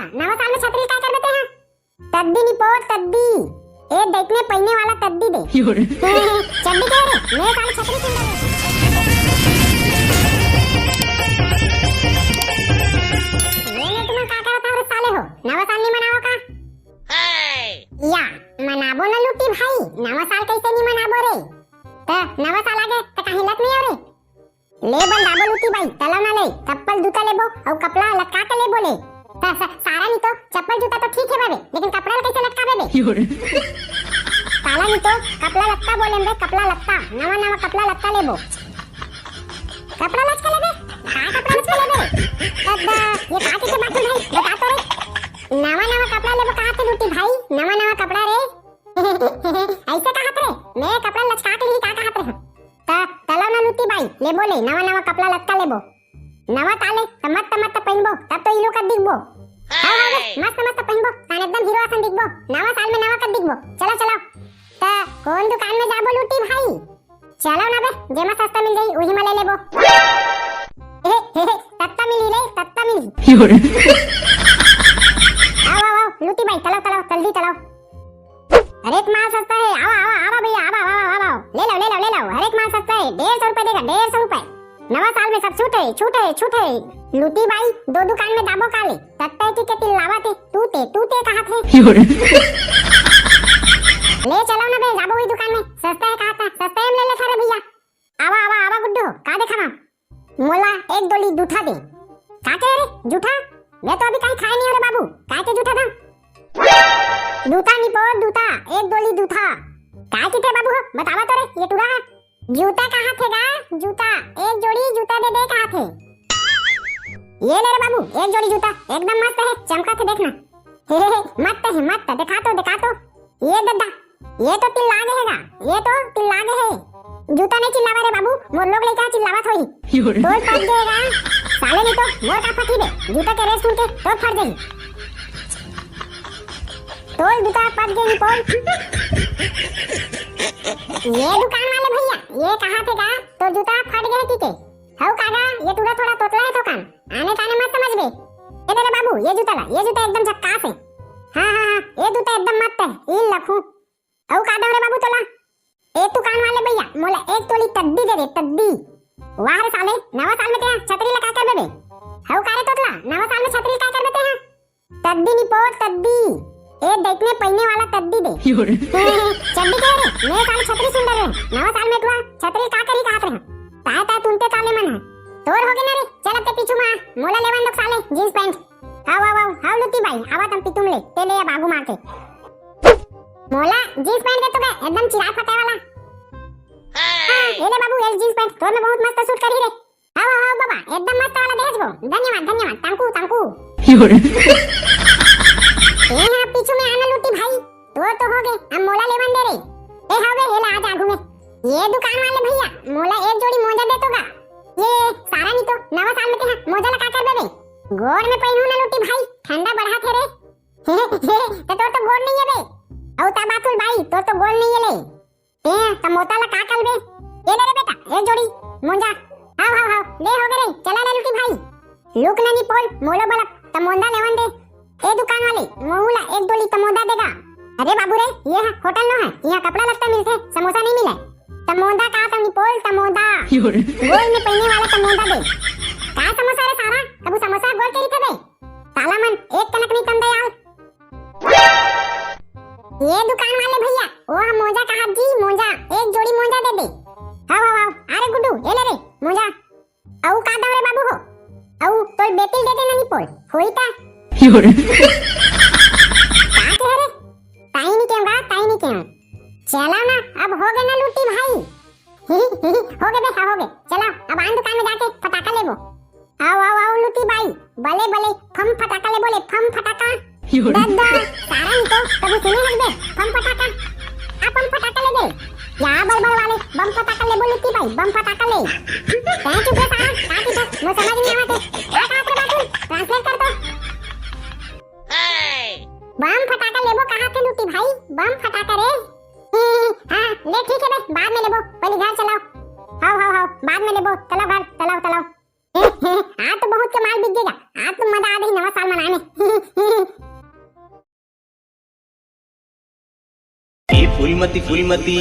नवा साल में छतरी काय कर देते हैं? तद्दी नहीं पोर तद्दी, ए देखने पहने वाला तद्दी दे। चड्डी कह रे नए साल छतरी सुंदर है। ये तुम का करत हो साले हो? नवा साल नहीं मनाओ का? या मनाबो न लुटी भाई, नवा साल कैसे नहीं मनाबो रे? त नवा साल आगे त काहे लत नहीं हो रे? ले बल दाबो लुटी भाई, तला ना ले, चप्पल जूता लेबो और कपड़ा लटका के लेबो ले। सारा नहीं तो चप्पल जूता तो ठीक है बाबे, लेकिन कपड़ा कैसे लटकाबे बे? साला नहीं तो कपड़ा लटका बोले बे, कपड़ा लटका, नवा नवा कपड़ा लटका लेबो। कपड़ा लटका लेबे? का कपड़ा लटका लेबे? तब ये का के बात भाई बता तो रे। नवा नवा कपड़ा लेबो कहां से लुटी भाई? नवा नवा कपड़ा रे। ऐसे कहां रे? मैं कपड़ा लटका के नहीं का कहां रे? तला ना लुटी भाई, लेबो ले, नवा नवा कपड़ा लटका लेबो। नवा ताले मत पहनबो, तब तो इलो का दिखबो। हां मस्त मस्त पहनबो, ताने एकदम हीरो आसन दिखबो। नवा साल में नवा का दिखबो। चलो चलो त कौन दुकान में जाबो लुटी भाई? चलो ना बे, जेमा सस्ता मिल जाई ओही में ले लेबो। तत्ता मिली रे, तत्ता मिली। आओ लुटी भाई, चलो चलो जल्दी चलो। हर एक माल सस्ता है, आओ भैया, आओ ले लो, हर एक माल सस्ता है। 150 रुपए देगा, 150 रुपए। नवा साल में सब छूट है। लुटी भाई दो दुकान में दाबो काले, तत्ते की के तिलावाते, तूते कहां थे? ले चलो ना बे, जाबो वही दुकान में, सस्ता है कहा था, सस्ता है ले ले थारे भैया। आवा गुड्डू, का देखा ना? मोला एक डोली जूठा दे। का कह रे जूठा? मैं तो अभी कहीं खाए नहीं हो रे बाबू, का के जूठा था? जूता नहीं पोर जूता, एक डोली जूठा। का किथे बाबू हो? बतावा तो रे, ये टुरा जूता कहां थे गा? जूता एक जोड़ी जूता दे कहां थे? ये ले रे बाबू, एक जोड़ी जूता एकदम मस्त है, चमका थे देखना। मत दिखा तो ये दद्दा, ये तो तिल लागे हैगा, ये तो तिल लागे है। जूता नहीं चिल्लावा रे बाबू, मोर लोग लेके चिल्लावत होई। तोड़ फट जाएगा साले, नहीं तो मोर का फटी बे। जूता के रेस सुन के तो फट जाई। तोड़ जूता फट गई पोल। ये दुकान वाले भैया, ये कहां थे गा? तो जूता फट गए टीके। हाउ कागा, ये टूरा थोड़ा तोतला है तो कान, आने काने मत समझ बे। ए रे बाबू, ये जूता ला, ये जूता एकदम झक्कास है। हां ये जूता एकदम मस्त है, ई लखू। हाउ कादा रे बाबू तोला? एक दुकान वाले भैया मोला एक तोली तद्दी दे, तद्दी। वाह रे साले, नवा साल में तेरा छतरी लगा कर बेबे। हाउ कारे तोतला, नवा साल में छतरी का कर देते हैं? तद्दी नहीं पोर तद्दी, ए देखने पहने वाला तद्दी दे। चड्डी कह रे नए साल छतरी सुंदर है। नवा साल में तू छतरी का करी कहां रे? ताता तुनते ताले मन है तोर हो गए ना रे। चल अब ते पीछू मा मोला लेवन दो साले जींस पैंट। आओ हाउ लुटी भाई, आवा तुम पितुम ले, ते ले बागू मार के मोला जींस पैंट दे तो गए एकदम चिराग फटे वाला। ये ले बाबू, ये जींस पैंट तोर में बहुत मस्त सूट करी रे। आओ बाबा, एकदम मस्त वाला भेजबो। धन्यवाद तांकू। ए हां पीछू में आना लुटी भाई, तोर तो हो गए, अब मोला लेवन दे रे। ए हाउ बे, ये ला आजा घूमे। ये दुकान वाले भैया मोला एक जोड़ी मोजा दे तोगा। ये सारा नहीं तो नवा साल में ते मोजा लगा कर बेबे। गोड़ में पहनू ना लुटी भाई, ठंडा बढ़ा थे रे। तो तोर तो गोड़ नहीं है बे। औ ता बातुल भाई, तोर तो गोड़ नहीं है ले। ए त मोता ला का कल बे? ये ले रे बेटा, एक जोड़ी मोजा। हां ले हो गए रे, चला ले लुटी भाई। लुक ननी पोल मोलो बला तमोंदा लेवन दे। ए दुकान वाले मोहूला एक डोली तमोंदा देगा। अरे बाबू रे, ये होटल नो है, यहाँ कपड़ा लगता मिलते, समोसा नहीं मिले। तमोंदा का तम निपोल तमोंदा, गोल में पहने वाला तमोंदा दे। का समोसा रे सारा, कबू समोसा गोल के थे बे। साला मन एक कनक नहीं तम दयाल। ये दुकान वाले भैया, ओ हम मोजा कहा जी, मोजा एक जोड़ी मोजा दे दे। हां अरे गुड्डू ये ले रे मोजा। औ का दव रे बाबू हो? औ तोर बेटी दे दे नहीं पोल होईता। ताई नहीं क्यों? चला ना, अब हो गए ना लुटी भाई। हो गए बेटा, हो गए। चलो अब आन दुकान में जाके फटाका लेबो। आओ लुटी भाई, भले फम फटाका ले बोले, फम फटाका। दादा सारा नहीं तो कभी सुने हट बे, फम फटाका। आप फम फटाका ले दे, या बड़बड़ वाले बम फटाका ले बोल लुटी भाई, बम फटाका ले। कहां चुप है सारा, कहां चुप है, मैं समझ नहीं आते। कहां बात ट्रांसलेट कर दो। बम फटाका लेबो कहां थे लुटी भाई? बम फटाका रे। हां ले ठीक है बे, बाद में लेबो, पहले घर चलाओ। हां बाद में लेबो, चलो घर चलाओ। आज तो बहुत कमाल बिक गया, आज तो मजा आ गई नवा साल मनाने। ए फुलमती फुलमती